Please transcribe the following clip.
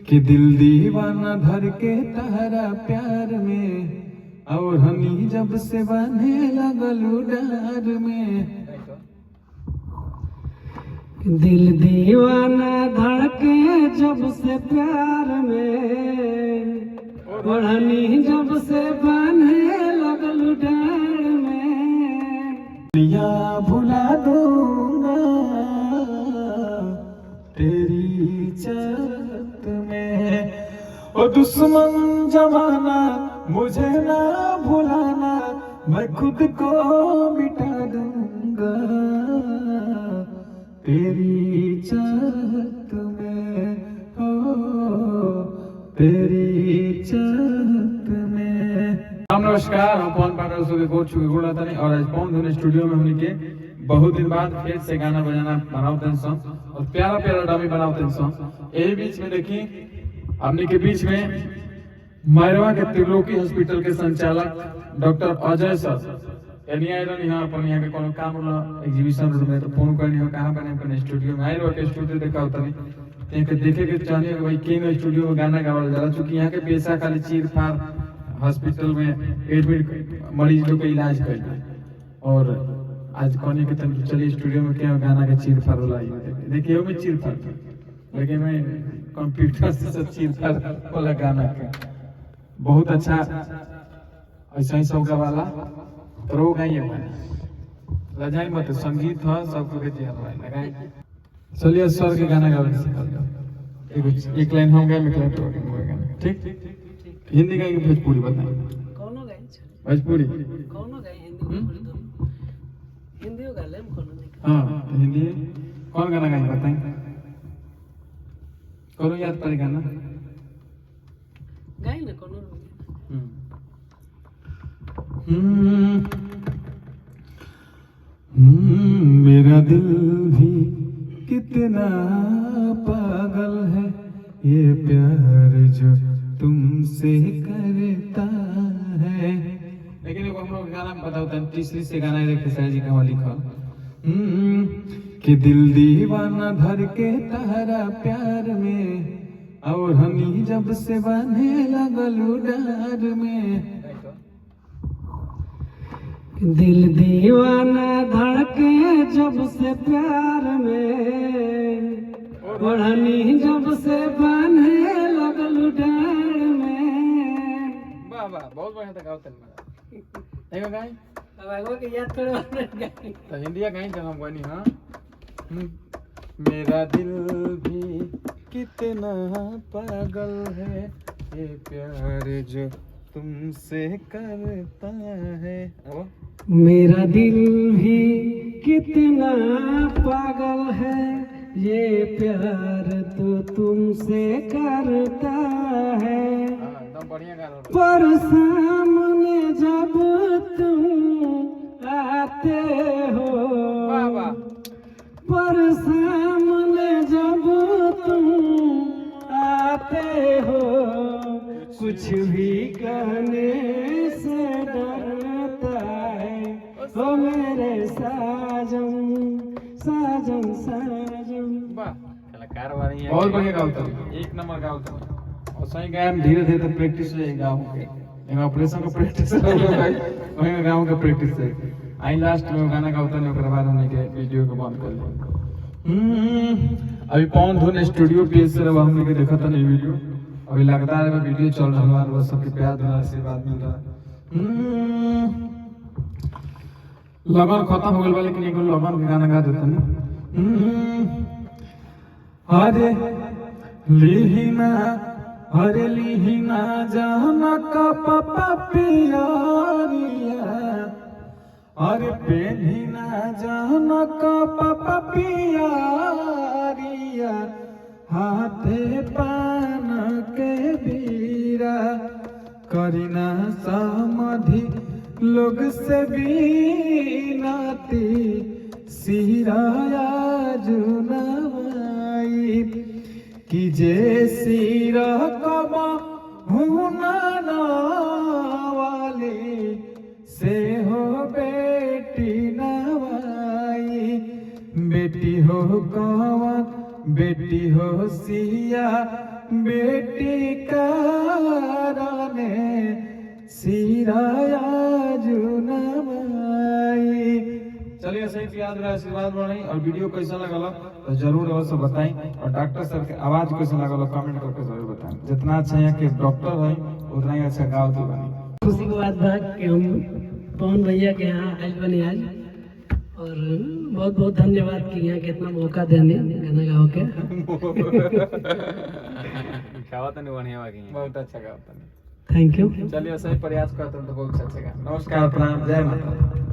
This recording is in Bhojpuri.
कि दिल दीवाना धर के तहरा प्यार में और हनी जब से बने लगल डार में। दिल दीवाना धड़के जब से प्यार में, ओढ़नी जब से बने लगल डार में। दुनिया भुला दूंगा तेरी चाहत में, ओ दुश्मन जमाना मुझे ना भुलाना, मैं खुद को मिटा दूंगा तेरी चाहत में, हो तेरी चाहत में। नमस्कार, हम पवन पांडे सुबह कोच चुके गुड़ा था और आज पवन धुन स्टूडियो में हमने के बहुत दिन बाद फिर से गाना बजाना बनाते सॉन्ग और प्यारा प्यारा डमी बनाते सॉन्ग। यही बीच में देखी हमने के बीच में मैरवा के त्रिलोकी हॉस्पिटल के संचालक डॉक्टर अजय सर यहाँ पर यहाँ के कोनो काम वाला एग्जीबिशन रूम में तो फोन करनी हो कहाँ बने अपने स्टूडियो में आए के स्टूडियो देखा होता नहीं यहाँ देखे के चाहनी भाई केन स्टूडियो में गाना गावल जाला, चूंकि यहाँ के पेशा खाली चीर फाड़ हॉस्पिटल में एडमिट मरीज लोग का इलाज करना और आज कहने के तन चलिए स्टूडियो में क्या गाना के चीर फाड़ वाला देखिए में चीर फाड़, लेकिन मैं कंप्यूटर से चीर फाड़ वाला गाना के बहुत अच्छा ऐसा ही सब वाला तो गाइए लजाई मत, संगीत है सबको लगाए। चलिए सर के गाना गावे एक लाइन हम गाए एक लाइन तो गाना ठीक। हिंदी गाएंगे भोजपुरी बताएं? कौनो गाए भोजपुरी कौनो गाए हिंदी हिंदी गा ले कोनो नहीं। हां तो हिंदी कौन गाना गाएंगे बताएं? कौन याद पड़े गाना गाए ना कोनो। मेरा दिल भी कितना पागल है, ये प्यार जो तुमसे करता है। लेकिन हम लोग गाना बताओ तीसरी से गाना है खेसारी जी का लिखा कि दिल दीवाना धर के तहरा प्यार में और हनी जब से बने लगल डार में। दिल दीवाना धड़के जब से प्यार में, ओढ़नी जब से बने लगल डार में। वाह वाह बहुत बढ़िया था गावतन में। देखो गाय अब आगो के याद करो गाय तो हिंदी गाय जब हम गानी। हां मेरा दिल भी कितना पागल है, ये प्यार जो तुमसे करता है। अब मेरा दिल भी कितना पागल है, ये प्यार तो तुमसे करता है। एकदम बढ़िया गाना। पर सामने जब तुम आते हो, वाह वाह, पर सामने जब तुम आते हो, कुछ भी कहने से डरता है, ओ मेरे साजन साजन साजन। वाह कलाकार वाली है, बहुत बढ़िया गाओ, एक नंबर गाओ और सही गायब धीरे धीरे प्रैक्टिस से गाओगे। ऑपरेशन का प्रैक्टिस है भाई, वही गाँव का प्रैक्टिस है। आई लास्ट में गाना गाता नहीं ओकरा बाद हमने के वीडियो को बंद कर लिया। अभी पवन धुन स्टूडियो पे से हमने के देखा था नहीं वीडियो, अभी लगातार में वीडियो चल रहा है, बस सबके प्यार दुआ आशीर्वाद मिल रहा है। लगन खत्म हो गया लेकिन एक लगन के गाना गा देते हैं। अरे लिहिना अरे लिहिना जाना का पापा पियारिया, अरे पेनिना जाना का पापा पियारिया, हाथे पान के बीरा करीना समाधि लोग से बीनाती सिराया जुनाई कि जे सिरा कबा हुना वाली से हो बेटी नवाई, बेटी हो कौन बेटी हो सिया बेटी का राने सिराया जुनमाई। चलिए सही से याद रहे, आशीर्वाद बढ़ाई और वीडियो कैसा लगल तो जरूर अवश्य बताएं और डॉक्टर सर के आवाज कैसा लगल कमेंट करके जरूर बताएं। जितना अच्छा है कि डॉक्टर है उतना ही अच्छा गाँव की बनी। खुशी की बात बा कि हम पवन भैया के यहाँ आयल बने आज और बहुत बहुत धन्यवाद कि यहाँ के इतना मौका देने गाना गाओ के। बहुत अच्छा गाता। Thank you. चलिए सही प्रयास करते हैं तो बहुत अच्छा गा। नमस्कार, प्रणाम, जय माता।